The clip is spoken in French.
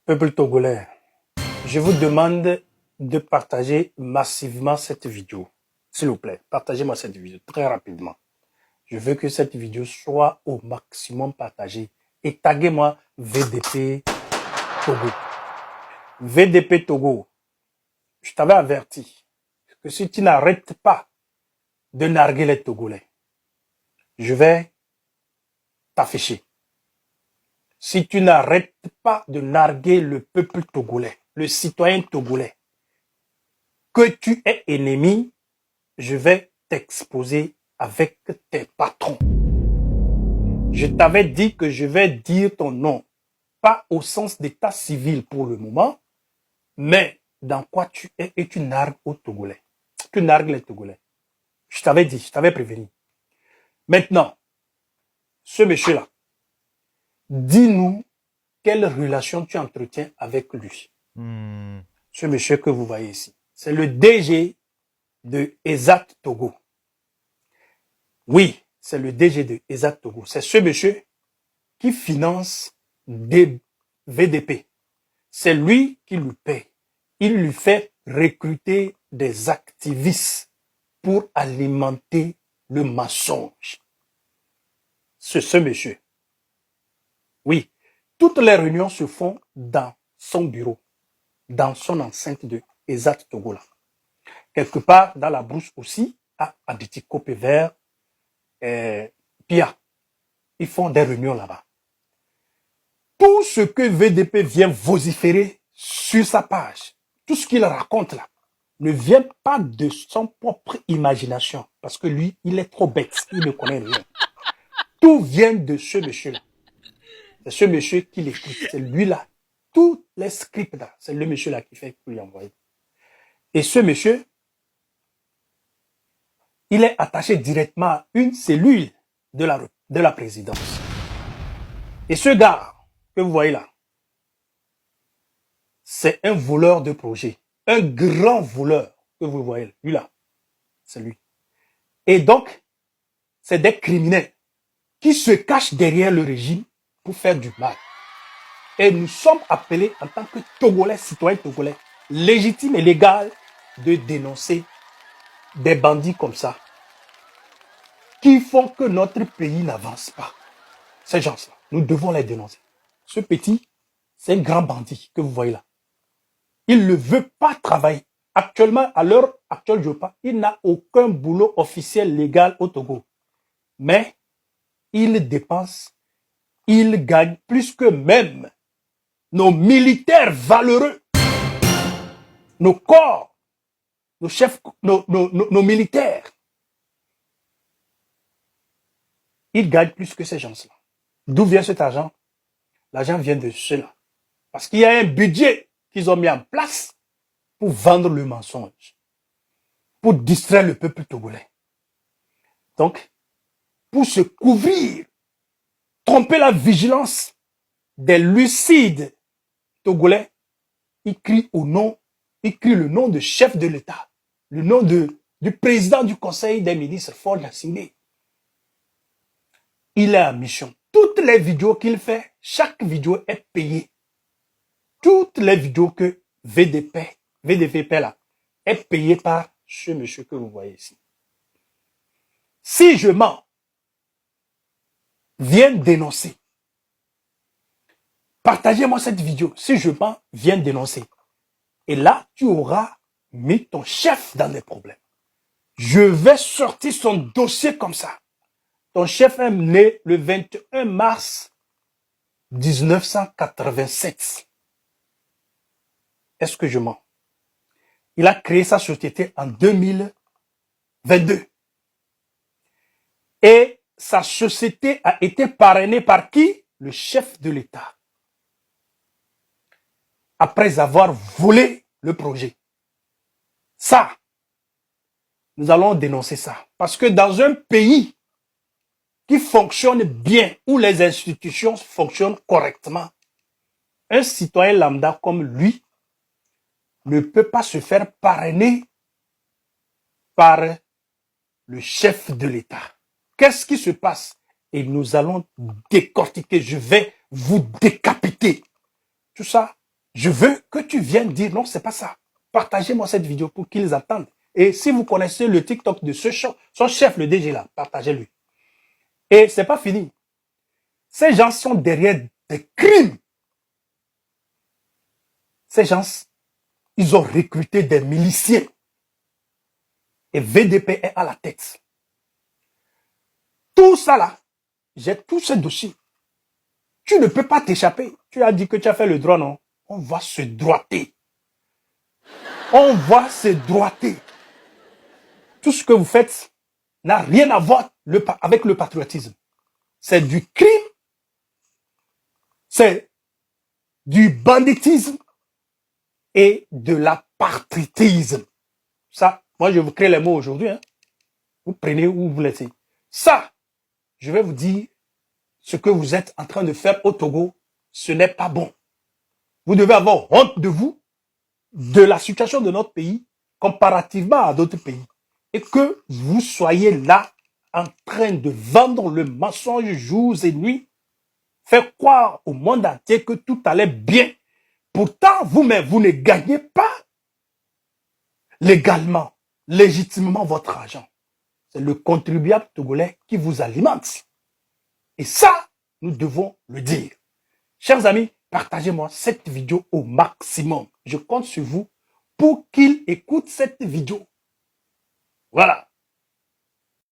Peuple togolais, je vous demande de partager massivement cette vidéo. S'il vous plaît, partagez-moi cette vidéo très rapidement. Je veux que cette vidéo soit au maximum partagée. Et taguez-moi VDP Togo. VDP Togo, je t'avais averti que si tu n'arrêtes pas de narguer les Togolais, je vais t'afficher. Si tu n'arrêtes pas de narguer le peuple togolais, le citoyen togolais, que tu es ennemi, je vais t'exposer avec tes patrons. Je t'avais dit que je vais dire ton nom, pas au sens d'état civil pour le moment, mais dans quoi tu es et tu nargues aux Togolais. Tu nargues les Togolais. Je t'avais dit, je t'avais prévenu. Maintenant, ce monsieur-là, dis-nous quelle relation tu entretiens avec lui. Ce monsieur que vous voyez ici, c'est le DG de ESAT Togo. Oui, c'est le DG de ESAT Togo. C'est ce monsieur qui finance des VDP. C'est lui qui lui paie. Il lui fait recruter des activistes pour alimenter le mensonge. C'est ce monsieur. Oui, toutes les réunions se font dans son bureau, dans son enceinte de ESAT Togo là. Quelque part dans la brousse aussi, à Aditi Copé Vert, Pia. Ils font des réunions là-bas. Tout ce que VDP vient vociférer sur sa page, tout ce qu'il raconte là, ne vient pas de son propre imagination. Parce que lui, il est trop bête, il ne connaît rien. Tout vient de ce monsieur-là. C'est ce monsieur qui l'écoute, c'est lui-là. Tous les scripts là, c'est le monsieur-là qui fait pour lui envoyer. Et ce monsieur, il est attaché directement à une cellule de la présidence. Et ce gars que vous voyez là, c'est un voleur de projet. Un grand voleur que vous voyez, lui là, c'est lui. Et donc, c'est des criminels qui se cachent derrière le régime pour faire du mal. Et nous sommes appelés en tant que Togolais, citoyens togolais, légitimes et légaux, de dénoncer des bandits comme ça, qui font que notre pays n'avance pas. Ces gens-là, nous devons les dénoncer. Ce petit, c'est un grand bandit que vous voyez là. Il ne veut pas travailler. Actuellement, à l'heure actuelle, il n'a aucun boulot officiel légal au Togo. Mais il dépense, il gagne plus que même nos militaires valeureux, nos corps, nos chefs, nos militaires. Il gagne plus que ces gens-là. D'où vient cet argent? L'argent vient de ceux-là. Parce qu'il y a un budget qu'ils ont mis en place pour vendre le mensonge, pour distraire le peuple togolais. Donc, pour se couvrir, tromper la vigilance des lucides togolais, il crie le nom de chef de l'État, le nom du président du Conseil des ministres, Faure Gnassingbé. Il est en mission. Toutes les vidéos qu'il fait, chaque vidéo est payée. Toutes les vidéos que VDP là, est payée par ce monsieur que vous voyez ici. Si je mens, viens dénoncer. Partagez-moi cette vidéo. Si je mens, viens dénoncer. Et là, tu auras mis ton chef dans des problèmes. Je vais sortir son dossier comme ça. Ton chef est né le 21 mars 1987. Est-ce que je mens? Il a créé sa société en 2022. Et sa société a été parrainée par qui? Le chef de l'État. Après avoir volé le projet. Ça, nous allons dénoncer ça. Parce que dans un pays qui fonctionne bien, où les institutions fonctionnent correctement, un citoyen lambda comme lui ne peut pas se faire parrainer par le chef de l'État. Qu'est-ce qui se passe? Et nous allons décortiquer, je vais vous décapiter. Tout ça, Je veux que tu viennes dire non, c'est pas ça. Partagez-moi cette vidéo pour qu'ils attendent. Et si vous connaissez le TikTok de son chef, le DG là, partagez-lui. Et c'est pas fini. Ces gens sont derrière des crimes. Ces gens, ils ont recruté des miliciens. Et VDP est à la tête. Tout ça là, j'ai tous ces dossiers. Tu ne peux pas t'échapper. Tu as dit que tu as fait le droit, non? On va se droiter. On va se droiter. Tout ce que vous faites n'a rien à voir avec le patriotisme. C'est du crime. C'est du banditisme et de l'apartridisme. Ça, moi je vous crée les mots aujourd'hui. Hein. Vous prenez ou vous laissez. Ça, je vais vous dire, ce que vous êtes en train de faire au Togo, ce n'est pas bon. Vous devez avoir honte de vous, de la situation de notre pays, comparativement à d'autres pays. Et que vous soyez là, en train de vendre le mensonge jours et nuits, faire croire au monde entier que tout allait bien. Pourtant, vous-même, vous ne gagnez pas légalement, légitimement votre argent. C'est le contribuable togolais qui vous alimente. Et ça, nous devons le dire. Chers amis, partagez-moi cette vidéo au maximum. Je compte sur vous pour qu'ils écoutent cette vidéo. Voilà.